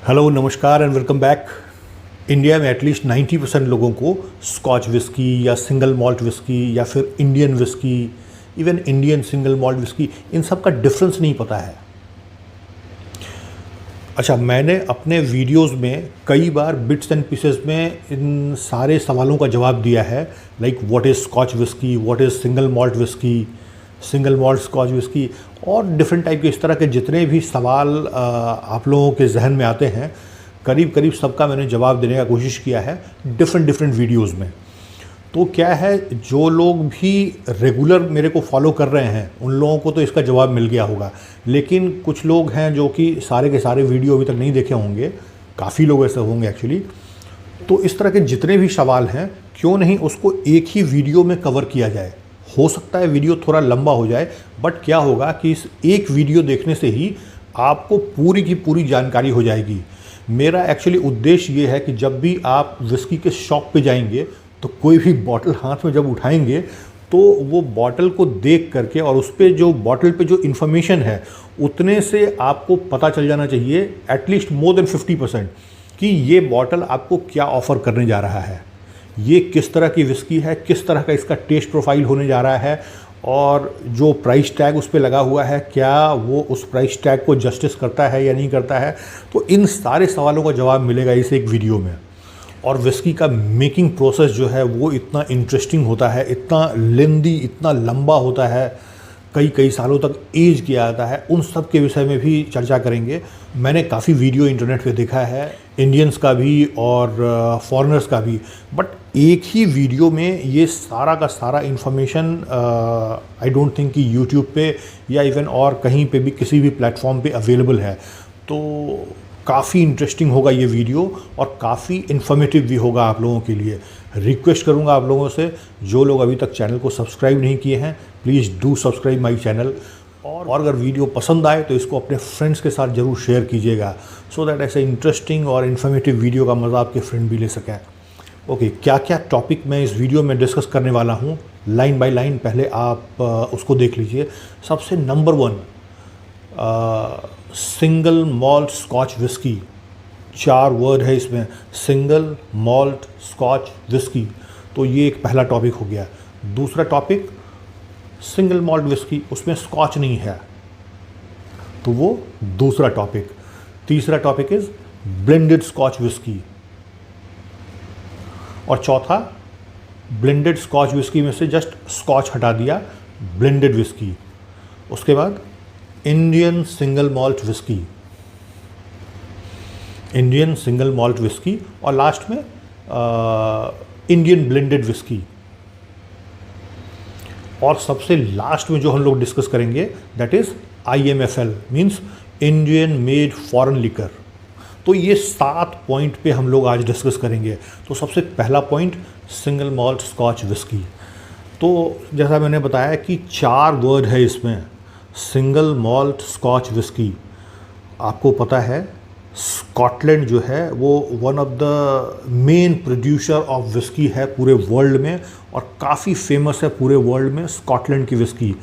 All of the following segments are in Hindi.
हेलो, नमस्कार एंड वेलकम बैक। इंडिया में एटलीस्ट 90% लोगों को स्कॉच विस्की या सिंगल मॉल्ट विस्की या फिर Indian whisky, even Indian single malt whisky, इन सब का डिफरेंस नहीं पता है। अच्छा, मैंने अपने वीडियोस में कई बार बिट्स एंड पीसेस में इन सारे सवालों का जवाब दिया है, like what is scotch whisky, what is single malt whisky, single malt scotch whisky, और डिफरेंट टाइप के इस तरह के जितने भी सवाल आप लोगों के जहन में आते हैं, करीब करीब सबका मैंने जवाब देने का कोशिश किया है डिफरेंट वीडियोस में। तो क्या है, जो लोग भी रेगुलर मेरे को फॉलो कर रहे हैं उन लोगों को तो इसका जवाब मिल गया होगा, लेकिन कुछ लोग हैं जो कि सारे के सारे वीडियो अभी तक नहीं देखे होंगे, काफ़ी लोग ऐसे होंगे एक्चुअली। तो इस तरह के जितने भी सवाल हैं, क्यों नहीं उसको एक ही वीडियो में कवर किया जाए। हो सकता है वीडियो थोड़ा लंबा हो जाए, बट क्या होगा कि इस एक वीडियो देखने से ही आपको पूरी की पूरी जानकारी हो जाएगी। मेरा एक्चुअली उद्देश्य ये है कि जब भी आप विस्की के शॉप पे जाएंगे तो कोई भी बॉटल हाथ में जब उठाएंगे तो वो बॉटल को देख करके और उस पर जो बॉटल पे जो इन्फॉर्मेशन है उतने से आपको पता चल जाना चाहिए, एटलीस्ट मोर देन 50%, कि ये बॉटल आपको क्या ऑफ़र करने जा रहा है, ये किस तरह की विस्की है, किस तरह का इसका टेस्ट प्रोफाइल होने जा रहा है, और जो प्राइस टैग उस पर लगा हुआ है क्या वो उस प्राइस टैग को जस्टिस करता है या नहीं करता है। तो इन सारे सवालों का जवाब मिलेगा इस एक वीडियो में। और विस्की का मेकिंग प्रोसेस जो है वो इतना इंटरेस्टिंग होता है, इतना लेंदी, इतना लंबा होता है, कई सालों तक एज किया जाता है, उन सब के विषय में भी चर्चा करेंगे। मैंने काफ़ी वीडियो इंटरनेट पे देखा है, इंडियंस का भी और फॉरेनर्स का भी, बट एक ही वीडियो में ये सारा का सारा इन्फॉर्मेशन आई डोंट थिंक कि यूट्यूब पे या इवन और कहीं पे भी किसी भी प्लेटफॉर्म पे अवेलेबल है। तो काफ़ी इंटरेस्टिंग होगा ये वीडियो और काफ़ी इन्फॉर्मेटिव भी होगा आप लोगों के लिए। रिक्वेस्ट करूंगा आप लोगों से, जो लोग अभी तक चैनल को सब्सक्राइब नहीं किए हैं, please do subscribe my channel. और अगर वीडियो पसंद आए तो इसको अपने फ्रेंड्स के साथ ज़रूर शेयर कीजिएगा, सो दैट ऐसे इंटरेस्टिंग और इन्फॉर्मेटिव वीडियो का मज़ा आपके फ्रेंड भी ले सकें। ओके, क्या क्या टॉपिक मैं इस वीडियो में डिस्कस करने वाला हूँ, लाइन बाय लाइन पहले आप उसको देख लीजिए। सबसे number 1, single malt scotch whisky. 4 word है इसमें, सिंगल मॉल्ट स्कॉच विस्की। तो ये एक पहला टॉपिक हो गया। दूसरा टॉपिक, सिंगल मॉल्ट विस्की, उसमें स्कॉच नहीं है, तो वो दूसरा टॉपिक। तीसरा topic is blended scotch whisky. और चौथा, ब्लेंडेड स्कॉच विस्की में से जस्ट स्कॉच हटा दिया, ब्लेंडेड विस्की। उसके बाद Indian single malt whisky, Indian single malt whisky, और लास्ट में इंडियन ब्लेंडेड विस्की। और सबसे लास्ट में जो हम लोग डिस्कस करेंगे that is IMFL, means Indian made foreign liquor. तो ये 7 पॉइंट पे हम लोग आज डिस्कस करेंगे। तो सबसे पहला point, single malt scotch whisky. तो जैसा मैंने बताया कि 4 वर्ड है इसमें, सिंगल मॉल्ट स्कॉच विस्की। आपको पता है स्कॉटलैंड जो है वो one of the main producer of whisky है पूरे वर्ल्ड में, और काफ़ी फेमस है पूरे वर्ल्ड में स्कॉटलैंड की विस्की।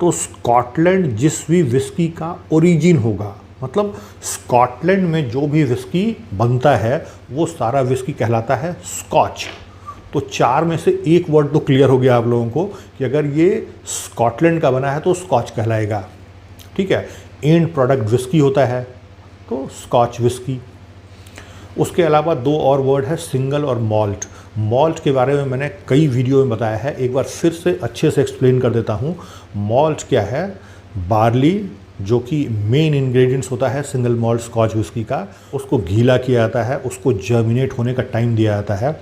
तो स्कॉटलैंड जिस भी विस्की का ओरिजिन होगा, मतलब स्कॉटलैंड में जो भी विस्की बनता है वो सारा विस्की कहलाता है स्कॉच। तो 4 में से एक वर्ड तो क्लियर हो गया आप लोगों को कि अगर ये स्कॉटलैंड का बना है तो स्कॉच कहलाएगा, ठीक है। एंड प्रोडक्ट विस्की होता है तो स्कॉच विस्की। उसके अलावा 2 और वर्ड है, सिंगल और मॉल्ट। मॉल्ट के बारे में मैंने कई वीडियो में बताया है, एक बार फिर से अच्छे से एक्सप्लेन कर देता हूँ। मॉल्ट क्या है, बार्ली जो कि मेन इंग्रेडिएंट्स होता है सिंगल मॉल्ट स्कॉच विस्की का, उसको गीला किया जाता है, उसको जर्मिनेट होने का टाइम दिया जाता है,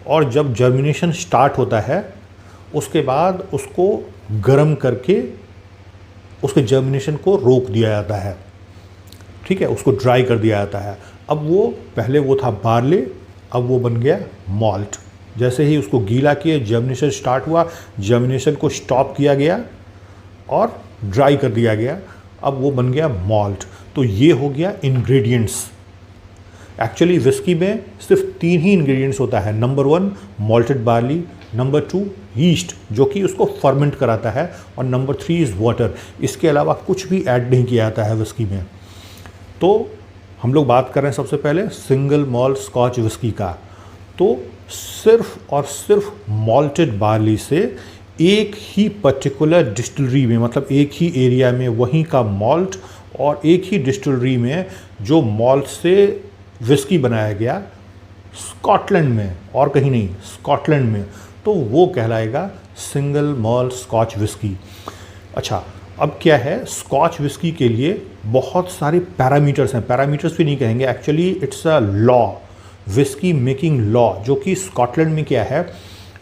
और जब जर्मिनेशन स्टार्ट होता है उसके बाद उसको गर्म करके उसके जर्मिनेशन को रोक दिया जाता है, ठीक है, उसको ड्राई कर दिया जाता है। अब वो पहले वो था बार्ले, अब वो बन गया मॉल्ट। जैसे ही उसको गीला किए, जर्मिनेशन स्टार्ट हुआ, जर्मिनेशन को स्टॉप किया गया और ड्राई कर दिया गया, अब वो बन गया मॉल्ट। तो ये हो गया इंग्रेडिएंट्स। एक्चुअली विस्की में सिर्फ 3 ही इंग्रेडिएंट्स होता है। Number 1 malted barley, number 2 yeast जो कि उसको फर्मेंट कराता है, और नंबर 3 इज़ वाटर। इसके अलावा कुछ भी ऐड नहीं किया जाता है विस्की में। तो हम लोग बात कर रहे हैं सबसे पहले सिंगल मॉल्ट स्कॉच विस्की का। तो सिर्फ और सिर्फ मॉल्टेड बार्ली से एक ही पर्टिकुलर डिस्टिलरी में, मतलब एक ही एरिया में वहीं का मॉल्ट और एक ही डिस्टिलरी में जो मॉल्ट से विस्की बनाया गया स्कॉटलैंड में, और कहीं नहीं, स्कॉटलैंड में, तो वो कहलाएगा सिंगल मॉल्ट स्कॉच विस्की। अच्छा, अब क्या है, स्कॉच विस्की के लिए बहुत सारे पैरामीटर्स हैं, पैरामीटर्स भी नहीं कहेंगे, actually it's a law, whisky making law, जो कि स्कॉटलैंड में क्या है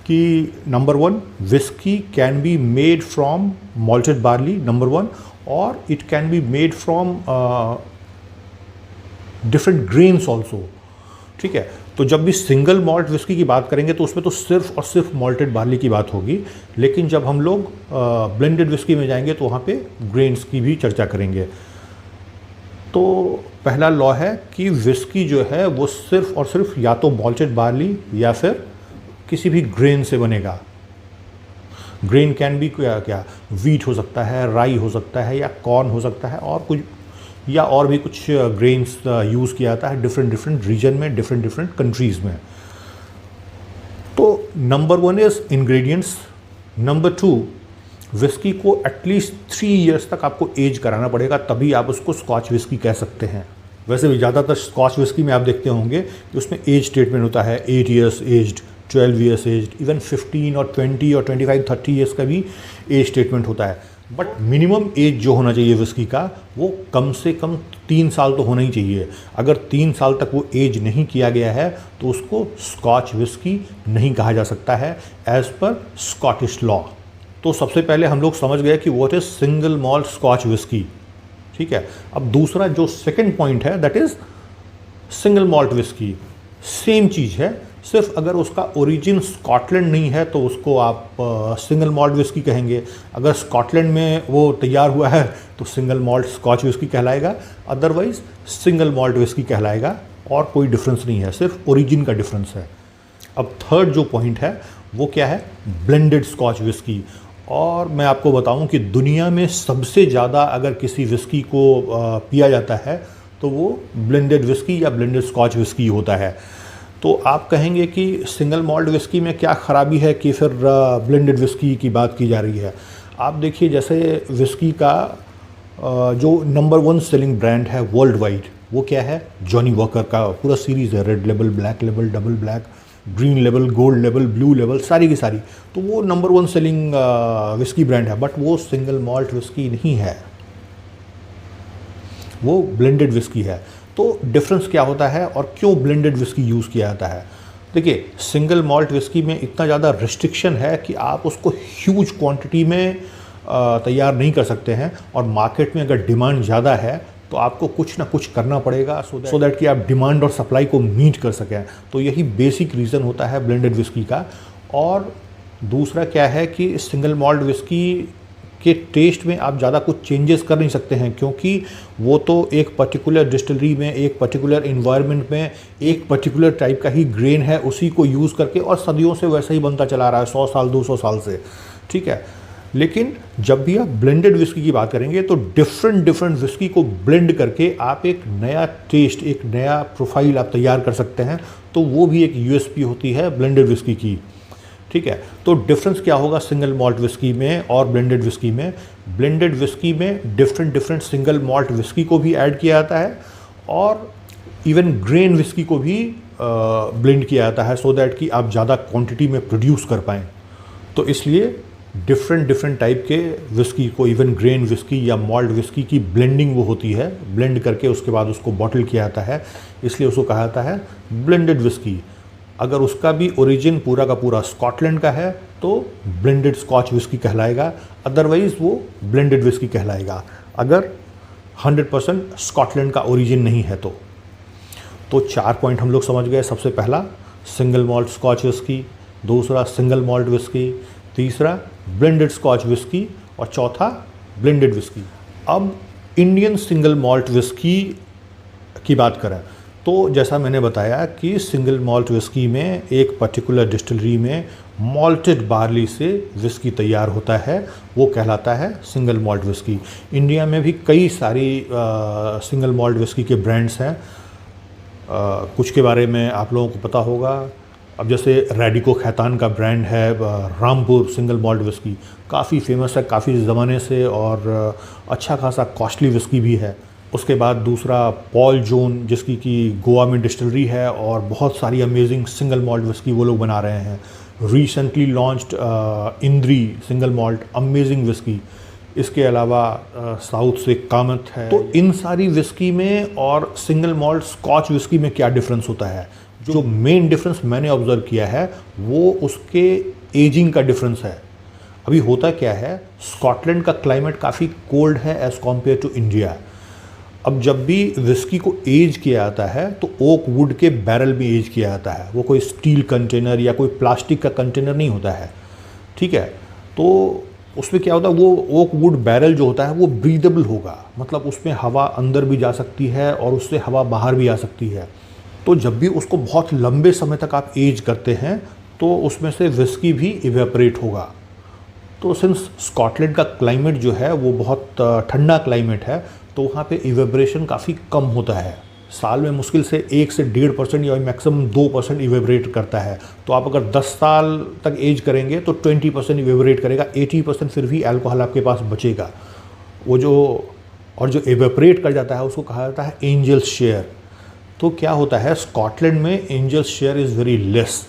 कि number 1, whisky can be made from malted barley, number 1, और it can be made from different grains also. ठीक है, तो जब भी सिंगल मॉल्ट विस्की की बात करेंगे तो उसमें तो सिर्फ और सिर्फ मॉल्टेड बार्ली की बात होगी, लेकिन जब हम लोग ब्लेंडेड विस्की में जाएंगे तो वहाँ पे ग्रेन्स की भी चर्चा करेंगे। तो पहला लॉ है कि विस्की जो है वो सिर्फ और सिर्फ या तो मॉल्टेड बार्ली या फिर किसी भी ग्रेन से बनेगा। ग्रेन कैन भी क्या वीट हो सकता है, राई हो सकता है, या कॉर्न हो सकता है, और कुछ या और भी कुछ ग्रेन्स यूज़ किया जाता है डिफरेंट डिफरेंट रीजन में, डिफरेंट डिफरेंट कंट्रीज़ में। तो number 1 is ingredients. Number 2, whisky को एटलीस्ट 3 इयर्स तक आपको एज कराना पड़ेगा, तभी आप उसको स्कॉच विस्की कह सकते हैं। वैसे भी ज़्यादातर स्कॉच विस्की में आप देखते होंगे कि उसमें एज स्टेटमेंट होता है 8 years aged, 12 years aged, even 15 और 20 और 25, 30 इयर्स का भी एज स्टेटमेंट होता है। बट मिनिमम एज जो होना चाहिए विस्की का, वो कम से कम 3 साल तो होना ही चाहिए। अगर 3 साल तक वो एज नहीं किया गया है तो उसको स्कॉच विस्की नहीं कहा जा सकता है एज़ पर स्कॉटिश लॉ। तो सबसे पहले हम लोग समझ गए कि what is single malt scotch whisky. ठीक है, अब दूसरा जो सेकंड पॉइंट है that is single malt whisky. Same चीज़ है, सिर्फ अगर उसका ओरिजिन स्कॉटलैंड नहीं है तो उसको आप सिंगल मॉल्ट विस्की कहेंगे। अगर स्कॉटलैंड में वो तैयार हुआ है तो सिंगल मॉल्ट स्कॉच विस्की कहलाएगा, अदरवाइज सिंगल मॉल्ट विस्की कहलाएगा, और कोई डिफरेंस नहीं है, सिर्फ ओरिजिन का डिफरेंस है। अब थर्ड जो पॉइंट है वो क्या है, ब्लेंडेड स्कॉच विस्की। और मैं आपको बताऊं कि दुनिया में सबसे ज़्यादा अगर किसी विस्की को पिया जाता है तो वो ब्लेंडेड विस्की या ब्लेंडेड स्कॉच विस्की होता है। तो आप कहेंगे कि सिंगल मॉल्ट विस्की में क्या ख़राबी है कि फिर ब्लेंडेड विस्की की बात की जा रही है। आप देखिए, जैसे विस्की का जो नंबर 1 सेलिंग ब्रांड है वर्ल्ड वाइड, वो क्या है, जॉनी वॉकर का पूरा सीरीज़ है, red label, black label, double black, green label, gold label, blue label, सारी की सारी। तो वो नंबर 1 सेलिंग विस्की ब्रांड है, बट वो सिंगल मॉल्ट विस्की नहीं है, वो ब्लेंडेड विस्की है। तो डिफरेंस क्या होता है और क्यों ब्लेंडेड विस्की यूज़ किया जाता है? देखिए, सिंगल मॉल्ट विस्की में इतना ज़्यादा रिस्ट्रिक्शन है कि आप उसको ह्यूज क्वांटिटी में तैयार नहीं कर सकते हैं, और मार्केट में अगर डिमांड ज़्यादा है तो आपको कुछ ना कुछ करना पड़ेगा सो दैट कि आप डिमांड और सप्लाई को मीट कर सकें। तो यही बेसिक रीज़न होता है ब्लेंडेड विस्की का। और दूसरा क्या है कि सिंगल मॉल्ट विस्की के टेस्ट में आप ज़्यादा कुछ चेंजेस कर नहीं सकते हैं, क्योंकि वो तो एक पर्टिकुलर डिस्टिलरी में, एक पर्टिकुलर इन्वायरमेंट में, एक पर्टिकुलर टाइप का ही ग्रेन है, उसी को यूज़ करके, और सदियों से वैसा ही बनता चला रहा है, 100 साल 200 साल से। ठीक है, लेकिन जब भी आप ब्लेंडेड विस्की की बात करेंगे तो डिफरेंट डिफरेंट विस्की को ब्लेंड करके आप एक नया टेस्ट, एक नया प्रोफाइल आप तैयार कर सकते हैं। तो वो भी एक यूएसपी होती है ब्लेंडेड विस्की की। ठीक है, तो डिफरेंस क्या होगा सिंगल मॉल्ट विस्की में और ब्लेंडेड विस्की में? ब्लेंडेड विस्की में different different single malt whisky को भी ऐड किया जाता है, और इवन ग्रेन विस्की को भी ब्लेंड किया जाता है, सो दैट कि आप ज़्यादा क्वांटिटी में प्रोड्यूस कर पाएँ। तो इसलिए डिफरेंट डिफरेंट टाइप के विस्की को, इवन ग्रेन विस्की या मॉल्ट विस्की की ब्लेंडिंग वो होती है, ब्लेंड करके उसके बाद उसको बॉटल किया जाता है, इसलिए उसको कहा जाता है ब्लेंडेड विस्की। अगर उसका भी ओरिजिन पूरा का पूरा स्कॉटलैंड का है तो ब्लेंडेड स्कॉच विस्की कहलाएगा, अदरवाइज़ वो ब्लेंडेड विस्की कहलाएगा, अगर 100% स्कॉटलैंड का ओरिजिन नहीं है तो 4 पॉइंट हम लोग समझ गए। सबसे पहला सिंगल मॉल्ट स्कॉच विस्की, दूसरा सिंगल मॉल्ट विस्की, तीसरा ब्लेंडेड स्कॉच विस्की, और चौथा ब्लेंडेड विस्की। अब इंडियन सिंगल मॉल्ट विस्की की बात करें तो जैसा मैंने बताया कि सिंगल मॉल्ट विस्की में एक पर्टिकुलर डिस्टिलरी में मॉल्टेड बार्ली से विस्की तैयार होता है, वो कहलाता है सिंगल मॉल्ट विस्की। इंडिया में भी कई सारी सिंगल मॉल्ट विस्की के ब्रांड्स हैं। कुछ के बारे में आप लोगों को पता होगा। अब जैसे रेडिको खैतान का ब्रांड है, रामपुर सिंगल मॉल्ट विस्की, काफ़ी फेमस है काफ़ी ज़माने से और अच्छा खासा कॉस्टली विस्की भी है। उसके बाद दूसरा पॉल जोन, जिसकी कि गोवा में डिस्टिलरी है और बहुत सारी अमेजिंग सिंगल मॉल्ट विस्की वो लोग बना रहे हैं। रिसेंटली लॉन्च्ड इंद्री सिंगल मॉल्ट अमेजिंग विस्की। इसके अलावा साउथ से कामत है। तो इन सारी विस्की में और सिंगल मॉल्ट स्कॉच विस्की में क्या डिफरेंस होता है? जो मेन डिफरेंस मैंने ऑब्जर्व किया है वो उसके एजिंग का डिफरेंस है। अभी होता क्या है, स्कॉटलैंड का क्लाइमेट काफ़ी कोल्ड है एज़ कम्पेयर टू इंडिया। अब जब भी विस्की को एज किया जाता है तो ओक वुड के बैरल में एज किया जाता है। वो कोई स्टील कंटेनर या कोई प्लास्टिक का कंटेनर नहीं होता है, ठीक है। तो उसमें क्या होता है, वो ओक वुड बैरल जो होता है वो ब्रीदेबल होगा, मतलब उसमें हवा अंदर भी जा सकती है और उससे हवा बाहर भी आ सकती है। तो जब भी उसको बहुत लंबे समय तक आप एज करते हैं तो उसमें से विस्की भी इवेपोरेट होगा। तो सिंस स्कॉटलैंड का क्लाइमेट जो है वो बहुत ठंडा क्लाइमेट है, तो वहाँ पे इवेपोरेशन काफ़ी कम होता है। साल में मुश्किल से 1 से 1.5% या मैक्सिमम 2% इवेपोरेट करता है। तो आप अगर 10 साल तक एज करेंगे तो 20% इवेपोरेट करेगा, 80% फिर भी अल्कोहल आपके पास बचेगा। वो जो इवेपोरेट कर जाता है उसको कहा जाता है एंजल शेयर। तो क्या होता है, स्कॉटलैंड में angel share is very less,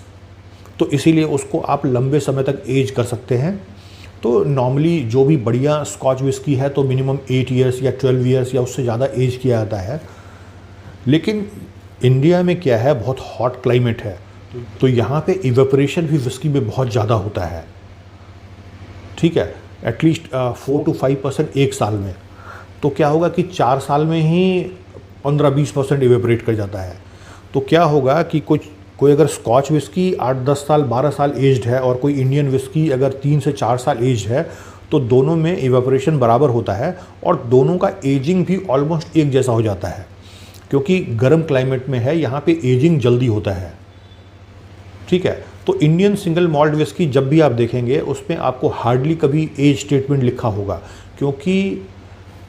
तो इसीलिए उसको आप लंबे समय तक एज कर सकते हैं। तो नॉर्मली जो भी बढ़िया स्कॉच विस्की है तो मिनिमम 8 इयर्स या 12 इयर्स या उससे ज़्यादा एज किया जाता है। लेकिन इंडिया में क्या है, बहुत हॉट क्लाइमेट है, तो यहाँ पे इवेपोरेशन भी विस्की में बहुत ज़्यादा होता है, ठीक है, एटलीस्ट 4 to 5% एक साल में। तो क्या होगा कि 4 साल में ही 15-20% इवेपोरेट कर जाता है। तो क्या होगा कि कोई अगर स्कॉच विस्की 8-10 साल 12 साल एज्ड है और कोई इंडियन विस्की अगर 3 से 4 साल एज्ड है, तो दोनों में इवेपोरेशन बराबर होता है और दोनों का एजिंग भी ऑलमोस्ट एक जैसा हो जाता है, क्योंकि गर्म क्लाइमेट में है, यहाँ पे एजिंग जल्दी होता है, ठीक है। तो इंडियन सिंगल मॉल्ट विस्की जब भी आप देखेंगे उसमें आपको हार्डली कभी एज स्टेटमेंट लिखा होगा, क्योंकि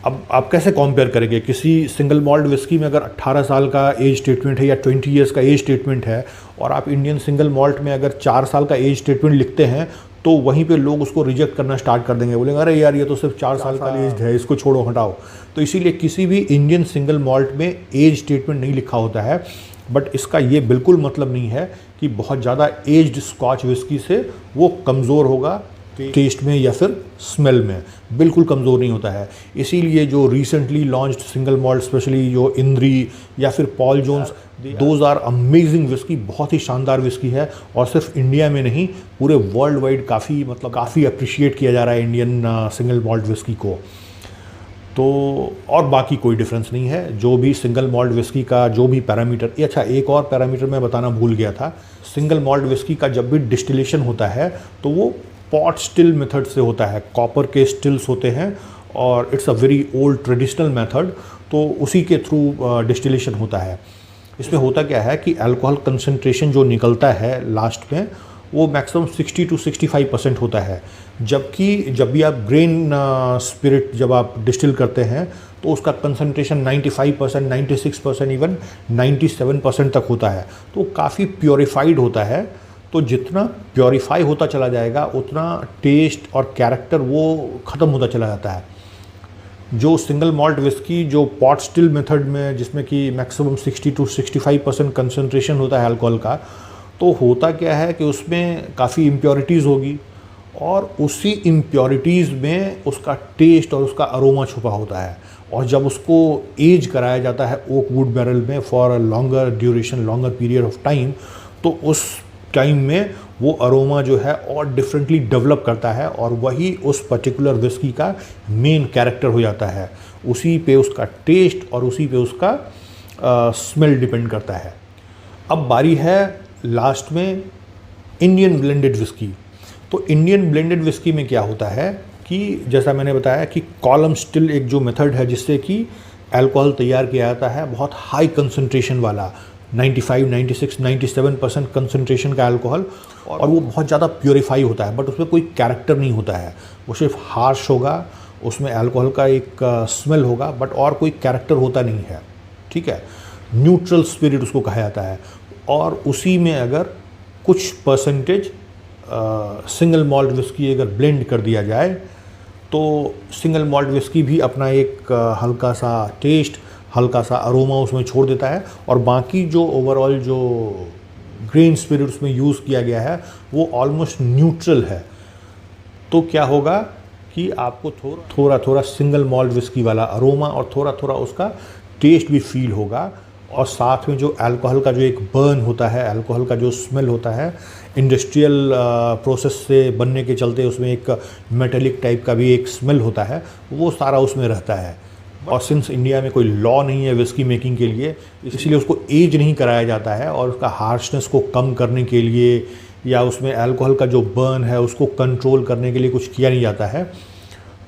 अब आप कैसे कंपेयर करेंगे, किसी सिंगल मॉल्ट विस्की में अगर 18 साल का एज स्टेटमेंट है या 20 इयर्स का एज स्टेटमेंट है और आप इंडियन सिंगल मॉल्ट में अगर 4 साल का एज स्टेटमेंट लिखते हैं, तो वहीं पे लोग उसको रिजेक्ट करना स्टार्ट कर देंगे, बोलेंगे अरे यार ये तो सिर्फ 4 साल का एज है, इसको छोड़ो हटाओ। तो इसीलिए किसी भी इंडियन सिंगल मॉल्ट में एज स्टेटमेंट नहीं लिखा होता है। बट इसका ये बिल्कुल मतलब नहीं है कि बहुत ज़्यादा एज्ड स्कॉच विस्की से वो कमज़ोर होगा टेस्ट में या फिर स्मेल में, बिल्कुल कमज़ोर नहीं होता है। इसीलिए जो recently launched single malt, specially जो इंद्री या फिर Paul John's, those are amazing whisky, बहुत ही शानदार विस्की है और सिर्फ इंडिया में नहीं पूरे वर्ल्ड वाइड काफ़ी अप्रिशिएट किया जा रहा है इंडियन सिंगल मॉल्ट विस्की को। तो और बाकी कोई डिफरेंस नहीं है, जो भी सिंगल मॉल्ट विस्की का जो भी पैरामीटर। अच्छा, एक और पैरामीटर मैं बताना भूल गया था, सिंगल मॉल्ट विस्की का जब भी डिस्टिलेशन होता है तो वो पॉट स्टिल मेथड से होता है, कॉपर के स्टिल्स होते हैं और it's a very old traditional method, तो उसी के थ्रू डिस्टिलेशन होता है। इसमें होता क्या है कि अल्कोहल कंसंट्रेशन जो निकलता है लास्ट में वो मैक्सिमम 60 to 65% होता है, जबकि जब भी आप ग्रेन स्पिरिट जब आप डिस्टिल करते हैं तो उसका कंसंट्रेशन 95%, 96%, इवन 97% तक होता है, तो काफ़ी प्योरीफाइड होता है। तो जितना प्योरीफाई होता चला जाएगा उतना टेस्ट और कैरेक्टर वो ख़त्म होता चला जाता है। जो सिंगल मॉल्ट विस्की जो पॉट स्टिल मेथड में, जिसमें कि मैक्सिमम 60 to 65% कंसंट्रेशन होता है अल्कोहल का, तो होता क्या है कि उसमें काफ़ी इम्प्योरिटीज़ होगी और उसी इम्प्योरिटीज़ में उसका टेस्ट और उसका अरोमा छुपा होता है। और जब उसको एज कराया जाता है ओक वुड बैरल में for a longer duration, longer period of time, तो उस टाइम में वो अरोमा जो है और डिफरेंटली डेवलप करता है और वही उस पर्टिकुलर विस्की का मेन कैरेक्टर हो जाता है। उसी पे उसका टेस्ट और उसी पे उसका स्मेल डिपेंड करता है। अब बारी है लास्ट में इंडियन ब्लेंडेड विस्की। तो इंडियन ब्लेंडेड विस्की में क्या होता है कि जैसा मैंने बताया कि कॉलम स्टिल एक जो मेथड है जिससे कि अल्कोहल तैयार किया जाता है बहुत हाई कंसंट्रेशन वाला, 95, 96, 97% कंसंट्रेशन का अल्कोहल, और वो बहुत ज़्यादा प्योरीफाई होता है, बट उसमें कोई कैरेक्टर नहीं होता है, वो सिर्फ हार्श होगा, उसमें अल्कोहल का एक स्मेल होगा, बट और कोई कैरेक्टर होता नहीं है, ठीक है। न्यूट्रल स्पिरिट उसको कहा जाता है। और उसी में अगर कुछ परसेंटेज सिंगल मॉल्ट विस्की अगर ब्लेंड कर दिया जाए तो सिंगल मॉल्ट विस्की भी अपना एक हल्का सा टेस्ट, हल्का सा अरोमा उसमें छोड़ देता है, और बाकी जो ओवरऑल जो ग्रेन स्पिरिट उसमें यूज़ किया गया है वो ऑलमोस्ट न्यूट्रल है। तो क्या होगा कि आपको थोड़ा थोड़ा सिंगल मॉल्ट विस्की वाला अरोमा और थोड़ा थोड़ा उसका टेस्ट भी फील होगा, और साथ में जो अल्कोहल का जो एक बर्न होता है, अल्कोहल का जो स्मेल होता है, इंडस्ट्रियल प्रोसेस से बनने के चलते उसमें एक मेटेलिक टाइप का भी एक स्मेल होता है, वो सारा उसमें रहता है। और सिंस इंडिया में कोई लॉ नहीं है विस्की मेकिंग के लिए, इसलिए उसको एज नहीं कराया जाता है, और उसका हार्शनेस को कम करने के लिए या उसमें अल्कोहल का जो बर्न है उसको कंट्रोल करने के लिए कुछ किया नहीं जाता है।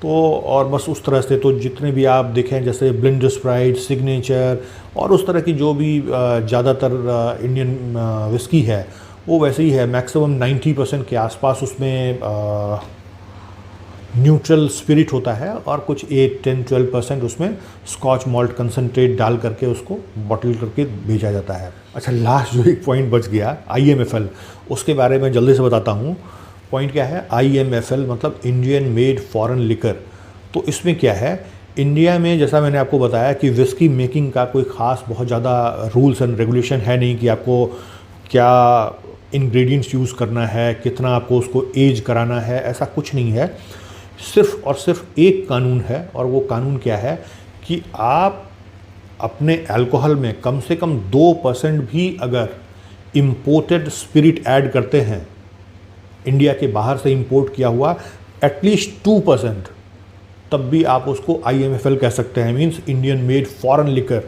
तो और बस उस तरह से तो जितने भी आप देखें जैसे ब्लेंडर स्प्राइट, सिग्नेचर और उस तरह की जो भी ज़्यादातर इंडियन विस्की है वो वैसे ही है। मैक्सिमम 90% के आसपास उसमें न्यूट्रल स्पिरिट होता है, और कुछ 8, 10, 12% उसमें स्कॉच मॉल्ट कंसनट्रेट डाल करके उसको बॉटल करके भेजा जाता है। अच्छा, लास्ट जो एक पॉइंट बच गया IMFL, उसके बारे में जल्दी से बताता हूँ। पॉइंट क्या है, IMFL मतलब इंडियन मेड फॉरेन लिकर। तो इसमें क्या है, इंडिया में जैसा मैंने आपको बताया कि विस्की मेकिंग का कोई ख़ास बहुत ज़्यादा रूल्स एंड रेगुलेशन है नहीं कि आपको क्या इंग्रेडिएंट्स यूज़ करना है, कितना आपको उसको एज कराना है, ऐसा कुछ नहीं है। सिर्फ़ और सिर्फ एक कानून है, और वो कानून क्या है कि आप अपने अल्कोहल में कम से कम 2% भी अगर इम्पोर्टेड स्पिरिट ऐड करते हैं, इंडिया के बाहर से इंपोर्ट किया हुआ एटलीस्ट 2%, तब भी आप उसको IMFL कह सकते हैं, means Indian made foreign liquor,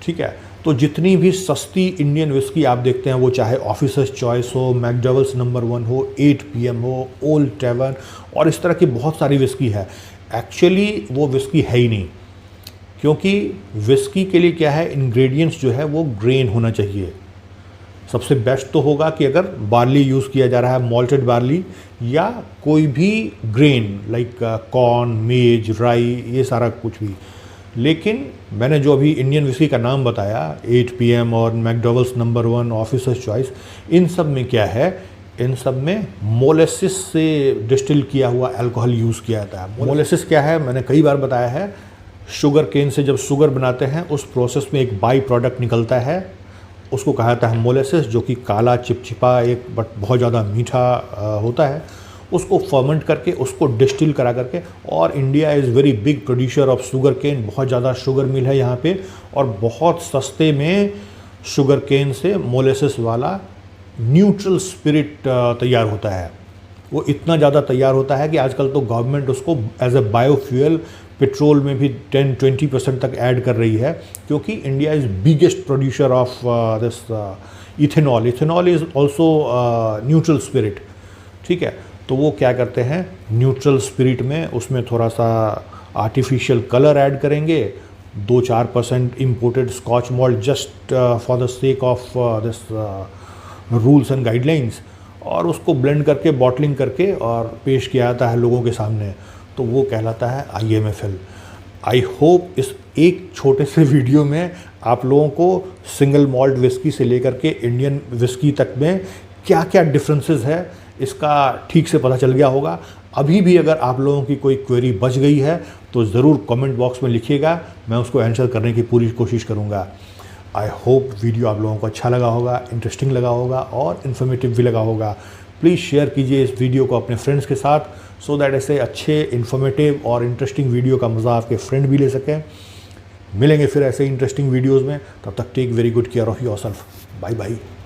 ठीक है। तो जितनी भी सस्ती इंडियन विस्की आप देखते हैं, वो चाहे ऑफिसर्स चॉइस हो, मैकडॉवेल्स नंबर 1 हो, 8 PM हो, ओल्ड टैवर्न और इस तरह की बहुत सारी विस्की है, एक्चुअली वो विस्की है ही नहीं। क्योंकि विस्की के लिए क्या है, इंग्रेडिएंट्स जो है वो ग्रेन होना चाहिए। सबसे बेस्ट तो होगा कि अगर बार्ली यूज़ किया जा रहा है, मॉल्टेड बार्ली, या कोई भी ग्रेन लाइक कॉर्न, मेज, राई, ये सारा कुछ भी। लेकिन मैंने जो अभी इंडियन विस्की का नाम बताया, 8 PM और मैकडॉवेल्स नंबर 1, ऑफिसर्स चॉइस, इन सब में क्या है, इन सब में मोलेसिस से डिस्टिल किया हुआ अल्कोहल यूज़ किया जाता है। मोलेसिस क्या है, मैंने कई बार बताया है, शुगर केन से जब शुगर बनाते हैं उस प्रोसेस में एक बाई प्रोडक्ट निकलता है, उसको कहा जाता है मोलेसिस, जो कि काला चिपचिपा एक बट बहुत ज़्यादा मीठा होता है। उसको फर्मेंट करके उसको डिस्टिल करा करके, और India is very big producer of sugar cane, बहुत ज़्यादा शुगर मिल है यहाँ पे, और बहुत सस्ते में शुगर केन से मोलेसिस वाला न्यूट्रल स्पिरिट तैयार होता है। वो इतना ज़्यादा तैयार होता है कि आजकल तो गवर्नमेंट उसको एज ए बायोफ्यूल पेट्रोल में भी 10-20% तक ऐड कर रही है, क्योंकि India is biggest producer of this ethanol. Ethanol is also neutral spirit, ठीक है। तो वो क्या करते हैं, न्यूट्रल स्पिरिट में उसमें थोड़ा सा आर्टिफिशियल कलर ऐड करेंगे, 2-4% imported scotch malt just for the sake of this rules and guidelines, और उसको ब्लेंड करके बॉटलिंग करके और पेश किया जाता है लोगों के सामने। तो वो कहलाता है IMFL। आई होप इस एक छोटे से वीडियो में आप लोगों को सिंगल मॉल्ट विस्की से लेकर के इंडियन विस्की तक में क्या क्या डिफरेंसेस है इसका ठीक से पता चल गया होगा। अभी भी अगर आप लोगों की कोई क्वेरी बच गई है तो ज़रूर कमेंट बॉक्स में लिखिएगा, मैं उसको आंसर करने की पूरी कोशिश करूँगा। आई होप वीडियो आप लोगों को अच्छा लगा होगा, इंटरेस्टिंग लगा होगा और इन्फॉर्मेटिव भी लगा होगा। प्लीज़ शेयर कीजिए इस वीडियो को अपने फ्रेंड्स के साथ, सो दैट ऐसे अच्छे इन्फॉर्मेटिव और इंटरेस्टिंग वीडियो का मज़ा आपके फ्रेंड भी ले सकें। मिलेंगे फिर ऐसे इंटरेस्टिंग वीडियोज़ में, तब तक take very good care of yourself. Bye bye.